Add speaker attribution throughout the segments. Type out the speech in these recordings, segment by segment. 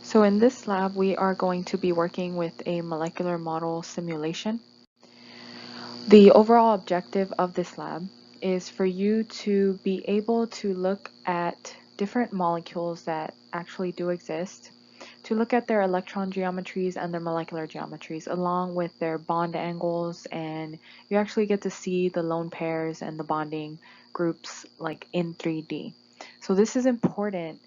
Speaker 1: So in this lab, we are going to be working with a molecular model simulation. The overall objective of this lab is for you to be able to look at different molecules that actually do exist, to look at their electron geometries and their molecular geometries, along with their bond angles, and you actually get to see the lone pairs and the bonding groups like in 3D. So this is important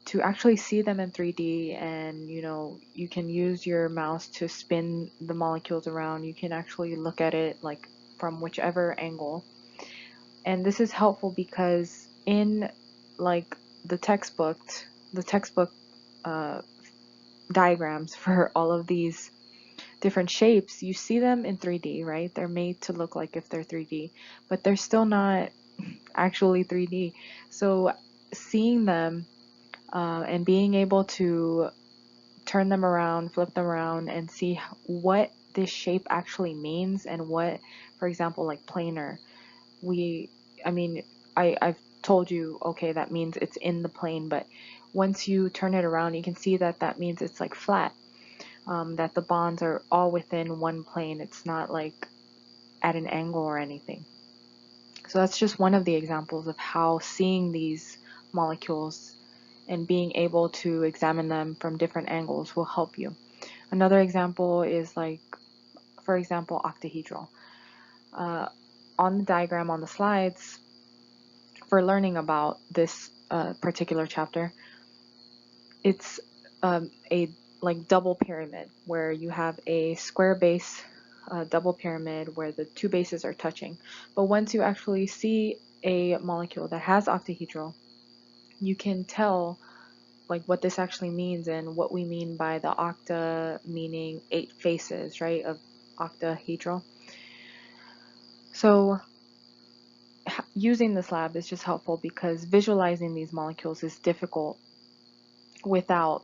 Speaker 1: to actually see them in 3D, and you can use your mouse to spin the molecules around. You can actually look at it like from whichever angle. And this is helpful because in like the textbook diagrams for all of these different shapes, you see them in 3D, right? They're made to look like if they're 3D, but they're still not actually 3D. So seeing them and being able to turn them around, flip them around, and see what this shape actually means, and what, for example, like planar, I've told you, okay, that means it's in the plane, but once you turn it around, you can see that that means it's like flat, that the bonds are all within one plane. It's not like at an angle or anything. So that's just one of the examples of how seeing these molecules and being able to examine them from different angles will help you. Another example is like, for example, octahedral. On the diagram on the slides, for learning about this particular chapter, it's a like double pyramid where you have a square base double pyramid where the two bases are touching. But once you actually see a molecule that has octahedral, you can tell like what this actually means and what we mean by the octa meaning 8 faces, right, of octahedral. So using this lab is just helpful because visualizing these molecules is difficult without,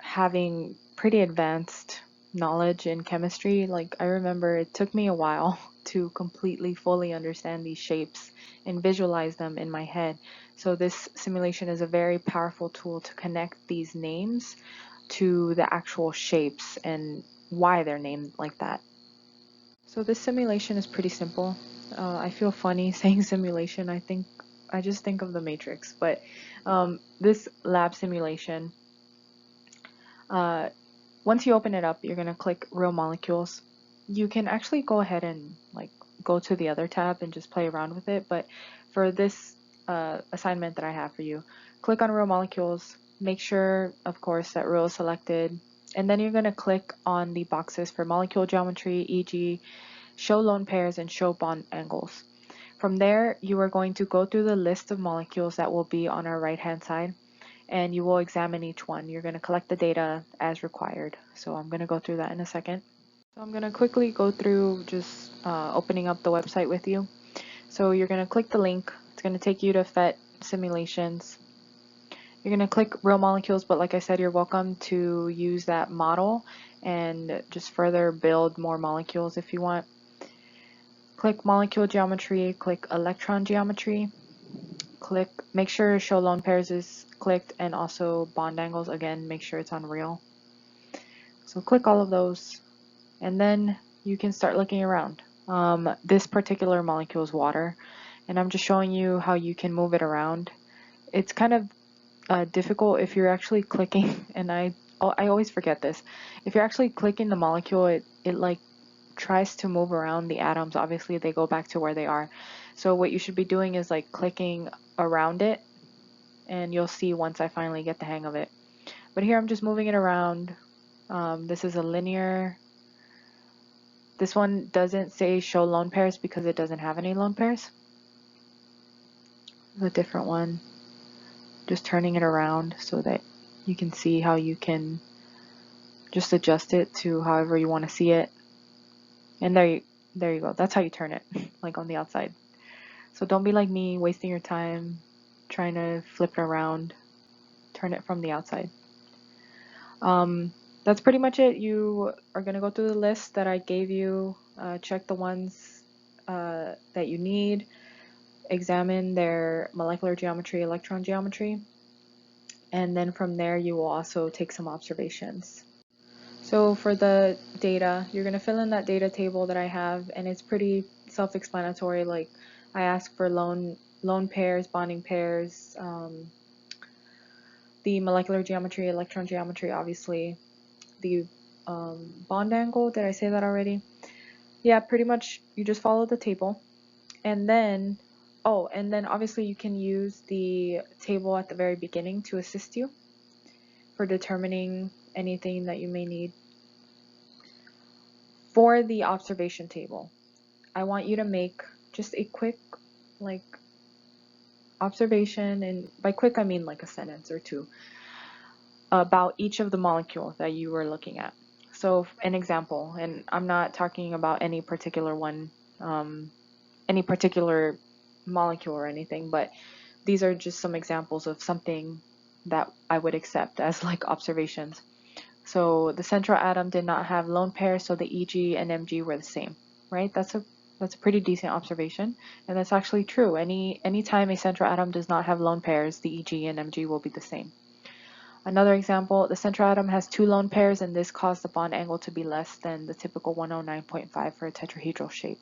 Speaker 1: having pretty advanced knowledge in chemistry. Like I remember it took me a while to completely fully understand these shapes and visualize them in my head. So this simulation is a very powerful tool to connect these names to the actual shapes and why they're named like that. So this simulation is pretty simple. I feel funny saying simulation. I just think of the Matrix, but this lab simulation, once you open it up, you're going to click Real Molecules. You can actually go ahead and like go to the other tab and just play around with it, but for this assignment that I have for you, click on Real Molecules, make sure, of course, that Real is selected, and then you're going to click on the boxes for molecule geometry, e.g. show lone pairs and show bond angles. From there, you are going to go through the list of molecules that will be on our right-hand side, and you will examine each one. You're going to collect the data as required. So I'm going to go through that in a second. So I'm going to quickly go through just opening up the website with you. So you're going to click the link. It's going to take you to PhET simulations. You're going to click Real Molecules, but like I said, you're welcome to use that model and just further build more molecules if you want. Click Molecule Geometry, click Electron Geometry. Make sure show lone pairs is clicked, and also bond angles, again, make sure it's on real. So click all of those, and then you can start looking around. This particular molecule is water, and I'm just showing you how you can move it around. It's kind of difficult if you're actually clicking, and I always forget this. If you're actually clicking the molecule, it like tries to move around the atoms. Obviously they go back to where they are. So what you should be doing is like clicking around it, and you'll see once I finally get the hang of it. But here I'm just moving it around. This is a linear. This one doesn't say show lone pairs because it doesn't have any lone pairs. There's a different one. Just turning it around so that you can see how you can just adjust it to however you want to see it. And there you go. That's how you turn it, like on the outside. So don't be like me, wasting your time trying to flip it around. Turn it from the outside. That's pretty much it. You are going to go through the list that I gave you, check the ones that you need, examine their molecular geometry, electron geometry, And then from there, you will also take some observations. So for the data, you're going to fill in that data table that I have, and it's pretty self-explanatory. Like I ask for lone pairs, bonding pairs, the molecular geometry, electron geometry, obviously, the bond angle. Did I say that already? Yeah, pretty much you just follow the table. And then, and then obviously you can use the table at the very beginning to assist you for determining anything that you may need. For the observation table, I want you to make just a quick, like, observation, and by quick I mean like a sentence or two, about each of the molecules that you were looking at. So an example, and I'm not talking about any particular one, any particular molecule or anything, but these are just some examples of something that I would accept as like observations. So the central atom did not have lone pairs, so the Eg and Mg were the same, right? That's a pretty decent observation, and that's actually true. Anytime a central atom does not have lone pairs, the Eg and Mg will be the same. Another example, the central atom has 2 lone pairs, and this caused the bond angle to be less than the typical 109.5 for a tetrahedral shape.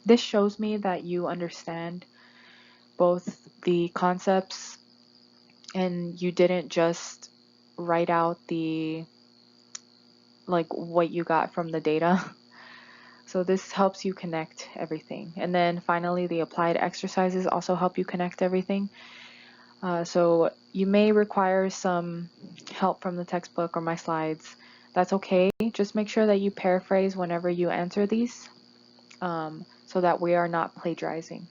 Speaker 1: This shows me that you understand both the concepts and you didn't just write out what you got from the data. So this helps you connect everything. And then finally, the applied exercises also help you connect everything. So you may require some help from the textbook or my slides. That's okay. Just make sure that you paraphrase whenever you answer these, so that we are not plagiarizing.